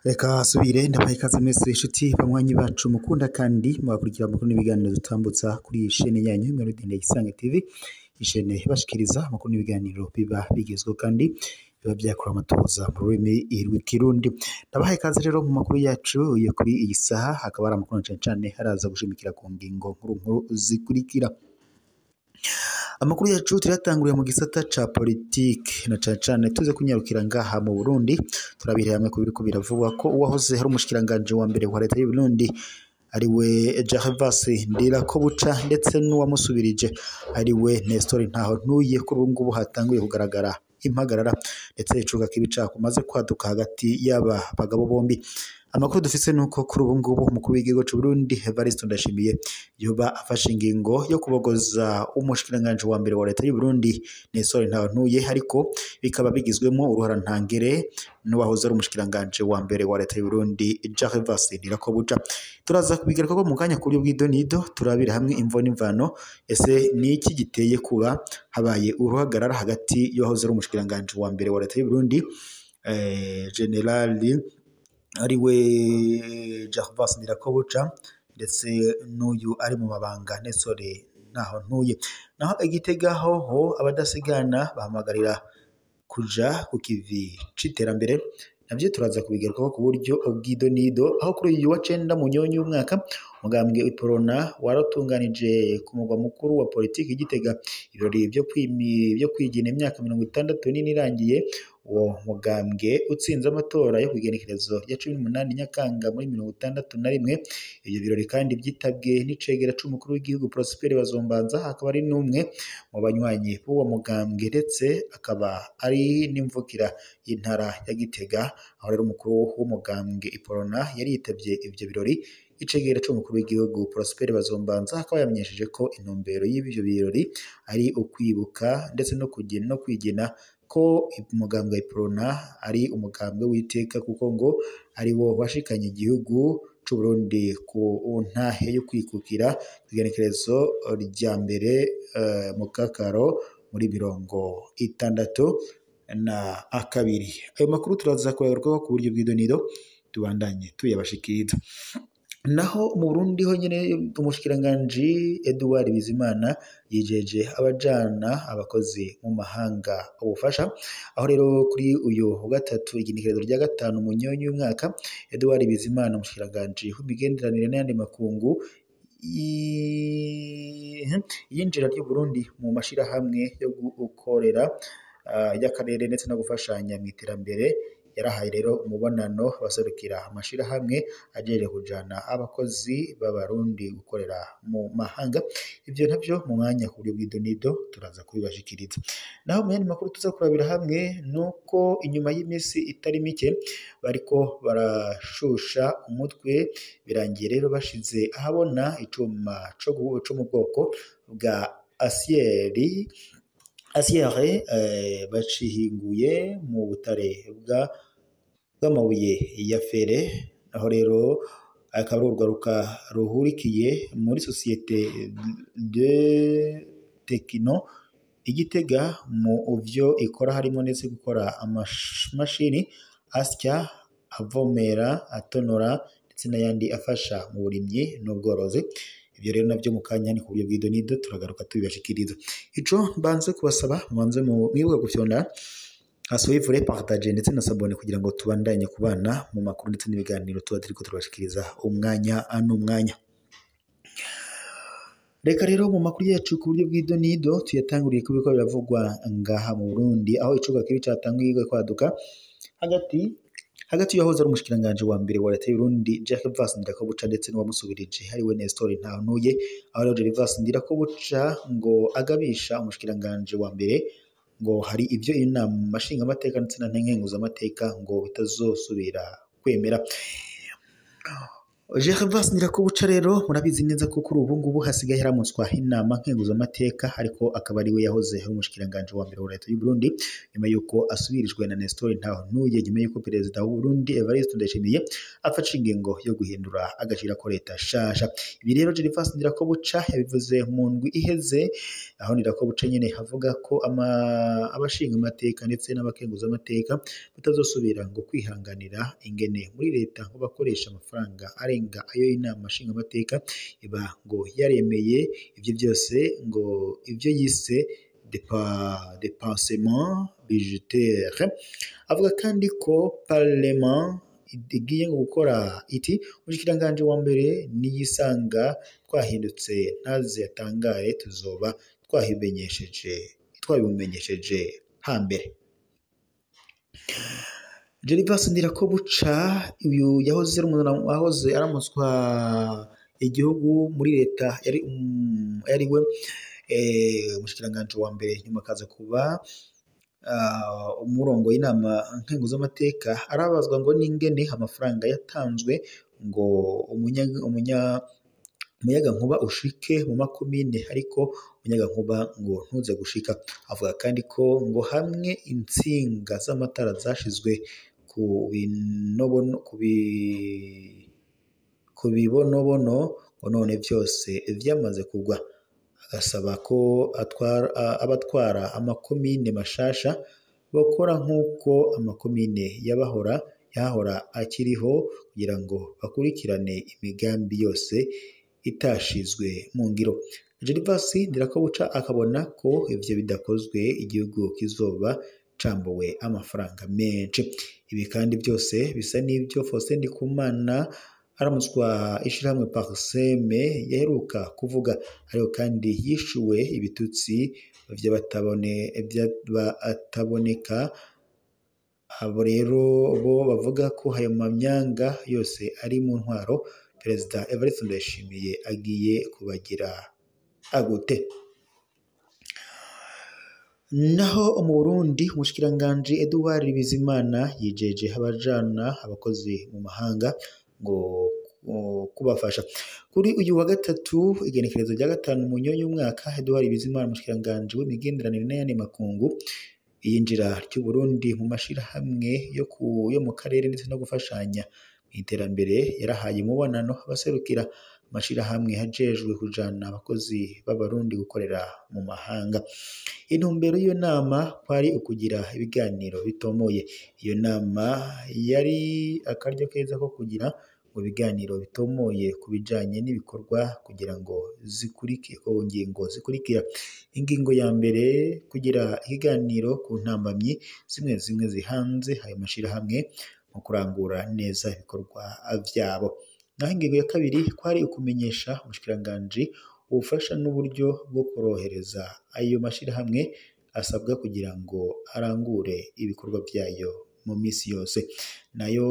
Reka subire ndabaye ikaze mwese inshuti banywanyi bacu mukunda kandi mubakurikira amakuru n'ibiganiro dutambutsa kuri iyi shene yanyu Melody Isange TV, ishene ibashikiriza amakuru n'ibiganiro biba bigezweho kandi biba byakora amatoza mu rurimi rw'ikirundi. Ndabahaye ikaze rero mu makuru yacu yo kuri iyi saha, hakaba ari amakuru cane haraza gushimikira ku ngingo nkuru zikurikira. Amakuru yacu turatanguriye mu gisata ca politike na cane tuze kunyarukira ngaha mu Burundi, turabire hamwe ku biriko biravugwa ko uwahoze hari umushikiranganje wa mbere wa leta y'u Burundi ariwe Gervas Ndirakobuca ndetse n'uwamusubirije ariwe Nestor Ntahontuye kuri ubu ngubu hatanguye kugaragara impagarara ndetse icuka kibica kumaze kwaduka hagati y'aba bagabo bombi. Amakuru dufise nuko kuri ubu ngubu umukuru w'igihugu c'u Burundi Evariste Ndayishimiye yoba afashe ingingo yo kubogoza umushikiranganje wa mbere wa leta y'u Burundi Nestor Ntahontuye, ariko bikaba bigizwemo uruhara ntangere n'uwahoze ari umushikiranganje wa mbere wa leta y'u Burundi Gervas Ndirakobuca. Turaza kubigaruka ko mu kanya kuri ubwidonido turabira hamwe imvo n'imvano, ese ni iki giteye kuba habaye uruhagarara hagati y'uwahoze ari umushikiranganje wa mbere wa leta y'u Burundi Generali ariwe Gervas Ndirakobuca ndetse n'uyu ari mu mabanga Nestor Ntahontuye. Naho Igitega ho abadasigana bahamagarira kuja ku kivi c'iterambere, navyo turaza kubigarukaho ku buryo ubwidonido, aho kuri uyu wa 9 Munyonyi w'umwaka umugambwe w'Iprona waratunganije ku mugwa mukuru wa politiki Igitega ibirori byo kwigina imyaka 64 irangiye uwo mugambwe utsinze amatora yo kwigenekerezo ya 18 Nyakanga muri 61. Ibyo birori kandi byitabwe n'icegera c'umukuru w'igihugu Prosper Bazombanza, akaba ari n'umwe mu banywanyi b'uwo mugambwe ndetse akaba ari n'imvukira y'intara ya Gitega. Aho rero umukuru w'umugambwe Iprona yari yitavye ivyo birori, icegera c'umukuru w'igihugu Prosper Bazombanza akaba yamenyesheje ko intumbero y'ivyo birori ari ukwibuka ndetse no kwigina ko umugambwe Iprona ari umugambwe w'iteka, kuko ngo ari wo washikanye igihugu c'u Burundi ku ntahe yo kwikukira igenekerezo rya mbere mu kakaro muri 62. Ayo makuru turaza kuyagarukaho ku buryo bw'idonido tubandanye tuyabashikiriza. Naho mu Burundi ho nyene umushikiranganje Edouard Bizimana yijeje abajana abakozi mu mahanga ubufasha, aho rero kuri uyu wa gatatu igenekerezo rya 5 Munyonyi w'umwaka Edouard Bizimana umushikiranganje w'imigenderanire n'ayandi makungu yinjira ry'u Burundi mu mashirahamwe yo gukorera y'akarere ndetse no gufashanya mu iterambere. Yarahaye rero umubonano baserukira amashirahamwe ajeje kujana abakozi b'abarundi gukorera mu mahanga. Ivyo navyo mu mwanya kuri bw'idonido turaza kubibashikiriza. Naho mu yandi makuru tuza kurabira hamwe nuko inyuma y'imisi itari mike bariko barashusha umutwe, birangiye rero bashize ahabona icuma co mu bwoko bwa aciere bacihinguye mu butare bw'amabuye ya fere. Aho rero akaba ari urwaruka ruhurikiye muri societe de Tekino Igitega mu vyo ikora harimo ndetse gukora amamashini asya, avomera, atonora ndetse n'ayandi afasha mu burimyi n'ubworozi. Ibyo rero navyo mu kanya ni ku buryo bw'idonido turagaruka tubibashikiriza. Ico mbanze kubasaba mwanze mu mwibuka gufyonda asubivure partage ndetse na sabone kugira ngo tubandanye kubana mu makuru ndetse n'ibiganiro tuba turiko turabashikiriza umwanya n'umwanya. Reka rero mu makuru yacu ku buryo bw'idonido tuyatanguriye ku biko biravugwa ngaha mu Burundi, aho icuka kibi catanguye kwaduka hagati yahoze ari umushikiranganje wa mbere wa leta y'u Burundi Gervas Ndirakobuca ndetse n'uwamusubirije ariwe Nestor Ntahontuye. Aho rero Gervas Ndirakobuca ngo agabisha umushikiranganje wa mbere ngo hari ivyo inama mashinga amateka ndetse na nkenguza amateka ngo bitazosubira kwemera. Gervas Ndirakobuca rero murabizi neza ko kuri ubu ngubu hasigaye haramutswa inama nkenguzamateka ariko akaba ari we yahoze ari umushikiranganje wa mbere wa leta y'u Burundi nyuma yuko asubirijwe na Nestor Ntahontuye nyuma yuko perezida w'u Burundi Evariste Ndayishimiye afashe ingingo yo guhindura agaciro ko leta shasha. Ibi rero Gervas Ndirakobuca yabivuze mu ndwi iheze aho Ndirakobuca nyene havuga ko abashinga amateka ndetse n'abakenguzamateka batazosubira ngo kwihanganira ingene muri leta ngo bakoresha amafaranga arenga ayo inama nshinga amateka iba ngo yaremeye. Ibyo byose ngo ibyo yise dépensement budgétaire. Avuga kandi ko parlement igiye gukora iti umushikiranganje wa mbere niyisanga twahindutse ntaze yatangare tuzoba twabimenyesheje hambere. Gervas Ndirakobuca uyu yahoze aramutswa igihugu muri leta yari we umushikiranganje wa mbere nyuma akaza kuba umurongo y'inama nkenguzamateka arabazwa ngo n'ingene amafaranga yatanzwe ngo umuyagankuba ushike mu makomine ariko umuyagankuba ngo ntuze gushika. Avuga kandi ko ngo hamwe intsinga z'amatara zashizwe ku bibonobono ngo none byose vyamaze kugwa. Agasaba ko abatwara amakomine mashasha bakora nk'uko amakomine yahora akiriho kugira ngo bakurikirane imigambi yose itashizwe mu ngiro. Gervas Ndirakobuca akabona ko ivyo bidakozwe igihugu kizoba cambuwe amafaranga menshi. Ibi kandi byose bisa n'ibyo Faustin Ndikumana aramutswa ishirahamwe Parseme yaheruka kuvuga, ariko kandi yishuwe ibitutsi vy'abataboneka. Abo rero bo bavuga ko ayo mamyanga yose ari mu ntwaro Perezida Evariste Ndayishimiye agiye kubagira agute. Naho mu Burundi umushikiranganje Edouard Bizimana yijeje abajana abakozi mu mahanga ngo kubafasha. Kuri uyu wa gatatu igenekerezo rya gatanu mu nyonyi y'umwaka Edouard Bizimana umushikiranganje w'imigenderanire n'ayandi makungu iyinjira ry'u Burundi mu mashirahamwe yo mu karere ndetse no gufashanya mu iterambere yarahaye umubonano abaserukira amashirahamwe hajejwe kujana abakozi b'abarundi gukorera mu mahanga. Intumbero y'iyo nama kwari ukugira ibiganiro bitomoye. Iyo nama yari akaryo keza ko kugira mu biganiro bitomoye ku bijanye n'ibikorwa kugira ngo ingingo zikurikira. Ingingo ya mbere kugira ikiganiro ku ntambamyi zimwe zihanze ayo mashirahamwe mu kurangura neza ibikorwa vyabo. Naho ingingo ya kabiri kwari ukumenyesha umushikiranganje ubufasha n'uburyo bwo korohereza ayo mashirahamwe asabwa kugira ngo arangure ibikorwa vyayo mu misi yose. Naho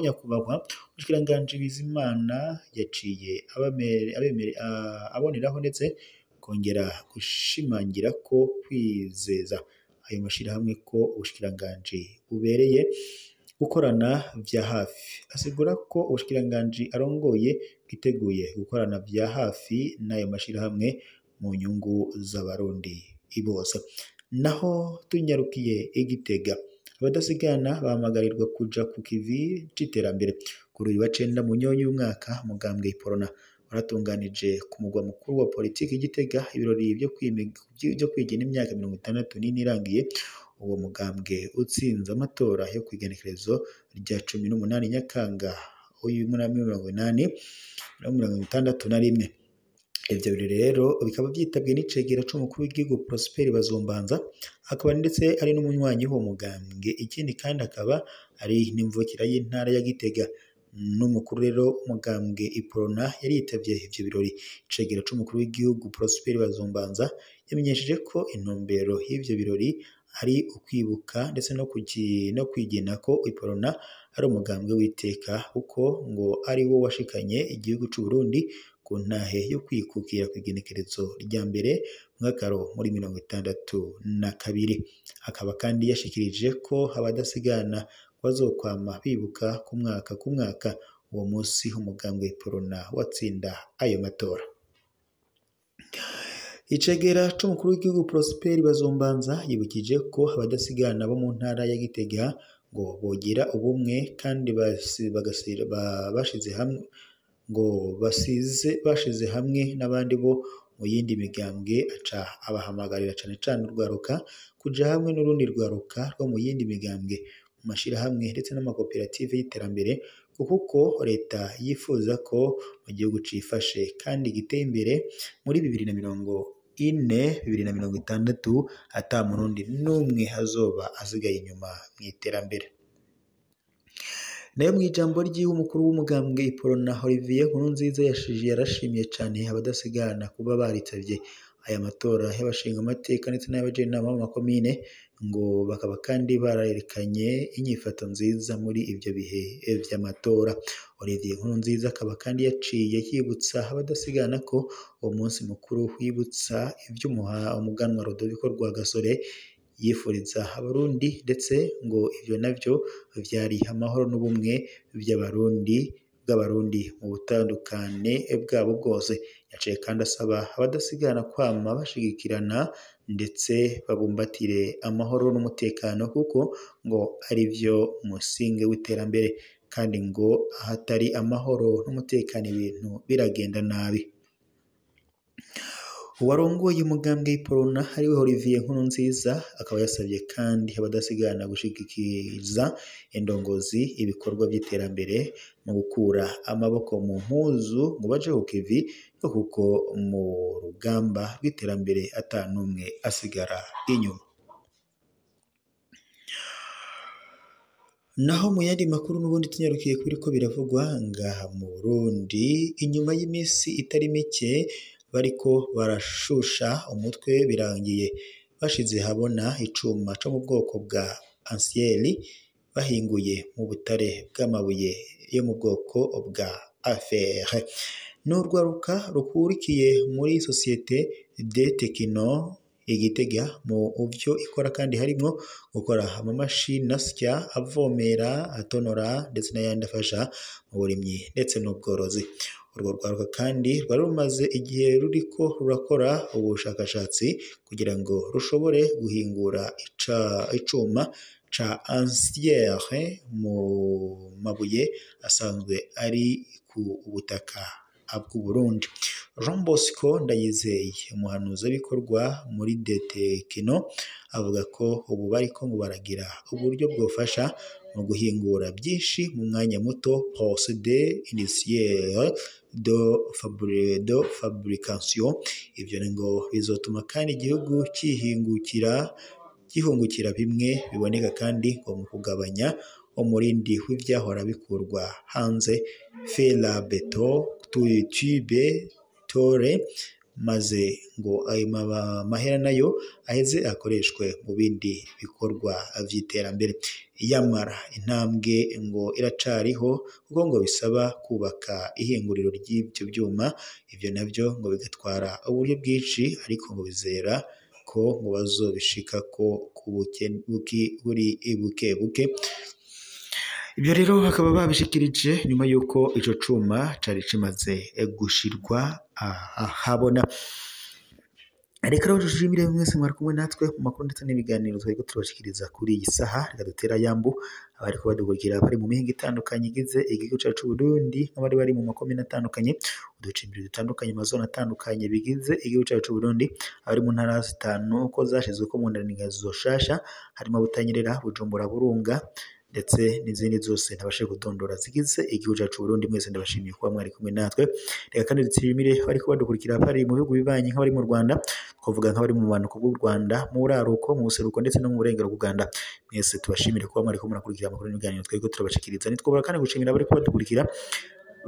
nyakubahwa umushikiranganje Bizimana yaciye aboneraho ndetse kongera gushimangira ko kwizeza ayo mashirahamwe ko ubushikiranganje bubereye gukorana vya hafi. Asigura ko ubushikiranganje arongoye bwiteguye gukorana vya hafi n'ayo mashirahamwe mu nyungu z'abarundi bose. Naho tunyarukiye Igitega abadasigana bahamagarirwa kuja ku kivi c'iterambere. Kuri uyu wa 9 mu nyonyi y'umwaka mugambwe Iporona waratunganije ku mugwa mukuru wa politiki Igitega ibirori byo kwigina imyaka 64 irangiye uwo mugambwe utsinze amatora yo kwigenekerezo rya 18 Nyakanga uyu 1961. Ivyo birori rero bikaba vyitabwe n'icegera c'umukuru w'igihugu Prosper Bazombanza, akaba ndetse ari n'umunywanyi w'uwo mugambwe. Ikindi kandi akaba ari n'imvukira y'intara ya Gitega. N'umukuru rero w'umugambwe Iporona yari yitavye ivyo birori. Icegera c'umukuru w'igihugu Prosper Bazombanza yamenyesheje ko intumbero y'ivyo birori ari ukwibuka ndetse no kwigina ko Iporona ari umugambwe w'iteka kuko ngo ari wo washikanye igihugu c'u Burundi ku ntahe yo kwikukira kw'igenekerezo rya mbere mwakaro muri 1962. Akaba kandi yashikirije ko abadasigana bazokwama bibuka ku mwaka uwo munsi umugambwe Iprona watsinda ayo matora. Icegera c'umukuru w'igihugu Prosper Bazombanza yibukije ko abadasigana bo mu ntara ya Gitega ngo bogira ubumwe kandi bashize hamwe n'abandi bo mu yindi migambwe. Aca abahamagarira cane cane urwaruka kuja hamwe n'urundi rwaruka rwo mu yindi migambwe mu mashirahamwe ndetse n'amakoperative y'iterambere, kuko leta yifuza ko mu gihugu cifashe kandi giteye imbere muri 2040-2060 ata murundi n'umwe azoba asigaye inyuma mu iterambere. Nayo mw'ijambo ry'iwe umukuru w'umugambwe Iprona Olivier Nkurunziza yarashimiye cane abadasigana kuba baritavye aya matora y'abashinga amateka ndetse n'abajenama mu makomine, ngo bakaba kandi barerekanye inyifato nziza muri ivyo bihe vy'amatora. Olivier Nkurunziza akaba kandi yaciye yibutsa abadasigana ko uwo munsi mukuru wibutsa umuganwa Rodoviko Rwagasore yifuriza abarundi, ndetse ngo ivyo navyo vyari amahoro n'ubumwe bw'abarundi mu butandukane bwabo bwose. Yaciye kandi asaba abadasigana kwama bashigikirana ndetse babumbatire amahoro n'umutekano, kuko ngo ari vyo musingi w'iterambere, kandi ngo ahatari amahoro n'umutekano ibintu biragenda nabi. Uwarongoye umugambwe Iprona ariwe Olivier Nkurunziza akaba yasabye kandi abadasigana gushigikiza indongozi ibikorwa by'iterambere mu gukura amaboko mu mpuzu ngo baje ku kivi, kuko mu rugamba rw'iterambere atanumwe asigara inyuma. Naho mu yandi makuru n'ubundi tunyarukiye kuri ko biravugwa ngaha mu Burundi, inyuma y'imisi itari mike bariko barashusha umutwe birangiye bashize habona icuma co mu bwoko bwa acier bahinguye mu butare bw'amabuye yo mu bwoko bwa affaire. N'urwaruka rukurikiye muri societe de Tekino Igitega mu byo ikora, kandi harimo gukora amamashini asya, avomera, atonora ndetse n'ayandi afasha mu burimyi ndetse n'ubworozi. Urwo rwaruka kandi rwari rumaze igihe ruriko rurakora ubushakashatsi kugira ngo rushobore guhingura icuma ca acier mu mabuye asanzwe ari ku butaka bw'u Burundi. Jean Bosco Ndayizeye, umuhanuzi w'ibikorwa muri Detekino, avuga ko ubu bariko ngo baragira uburyo bwofasha mu guhingura byinshi mu mwanya muto, procédé initial de fabrication. Ivyo ngo bizotuma kandi igihugu gihungukira bimwe biboneka kandi ngo mu kugabanya umurindi w'ivyahora bikurwa hanze, fera beto, tube, tore, maze ngo ayo mahera nayo aheze akoreshwe mu bindi bikorwa vy'iterambere. Yamara intambwe ngo iracariho, kuko ngo bisaba kubaka ihinguriro ry'ibyo byuma, ivyo navyo ngo bigatwara uburyo bwinshi, ariko ngo bizera ko ngo bazobishikako buke buke. Ibyo rero bakaba babishikirije nyuma y'uko ico cuma cari kimaze gushirwa ahabona. Reka rero dushimire mwese mwari kumwe natwe mu makuru ndetse n'ibiganiro twariko turabashikiriza kuri iyi saha. Reka dutera yambu abariko badukurikira bari mu mihingo itandukanye igize igihugu cacu c'u Burundi, n'abari bari mu makomine atandukanye, uducimbiri dutandukanye, amazone atandukanye bigize igihugu cacu c'u Burundi, abari mu ntara zitanu uko zashizweko mu ndinganizo shasha, harimo Butanyerera, Bujumbura, Burunga ndetse n'izindi zose ntabashe kudondora zigize igihugu cacu c'u Burundi. Mwese ndabashimiye kuba mwari kumwe natwe. Reka kandi dushimire bariko badukurikira bari mu bihugu bibanyi, nk'abari mu Rwanda, twavuga nk'abari mu bumanuko bw'u Rwanda, mu buraruko, mu buseruko ndetse no mu burengero bw'u Rwanda. Mwese tubashimire kuba mwari kumwe murakurikira amakuru n'ibiganiro twariko turabashikiriza. Nitwobora kandi gushimira abari badukurikira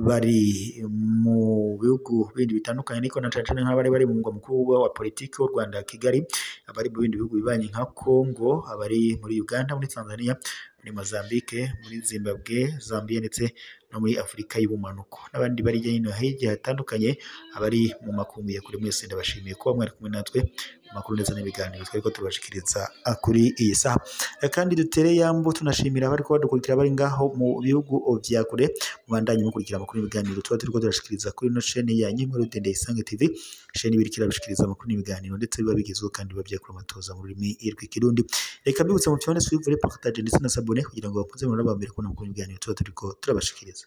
bari mu bihugu bindi bitandukanye, niko na cane nk'abari bari mu mugwa mukuru wa politiki w'u Rwanda Kigali, abari mu bindi bihugu bibanyi nka Congo, abari muri Uganda, muri Tanzania, muri Mozambique, muri Zimbabwe, Zambia ndetse no muri Afurika y'ubumanuko, n'abandi bari hirya hatandukanye, abari mu makungu ya kure. Mwese ndabashimiye kuba mwari kumwe natwe amakuru ndetse n'ibiganiro twariko tubashikiriza kuri iyi saha. Kandi dutere yambo tunashimira abariko badukurikira bari ngaho mu bihugu vya kure, mubandanye mukurikira amakuru n'ibiganiro tuba turiko turashikiriza kuri ino chaîne yanyu Inkuru Ndende Isange TV, chaîne ibirikira bishikiriza amakuru n'ibiganiro ndetse biba bigezweho kandi biba vyakura amatoza mu rurimi rw'ikirundi. Reka mbibutse mu cyane suivre partage ndetse na s'abonner kugira ngo bakunze mu nabambere ko amakuru n'ibiganiro tuba turiko turabashikiriza.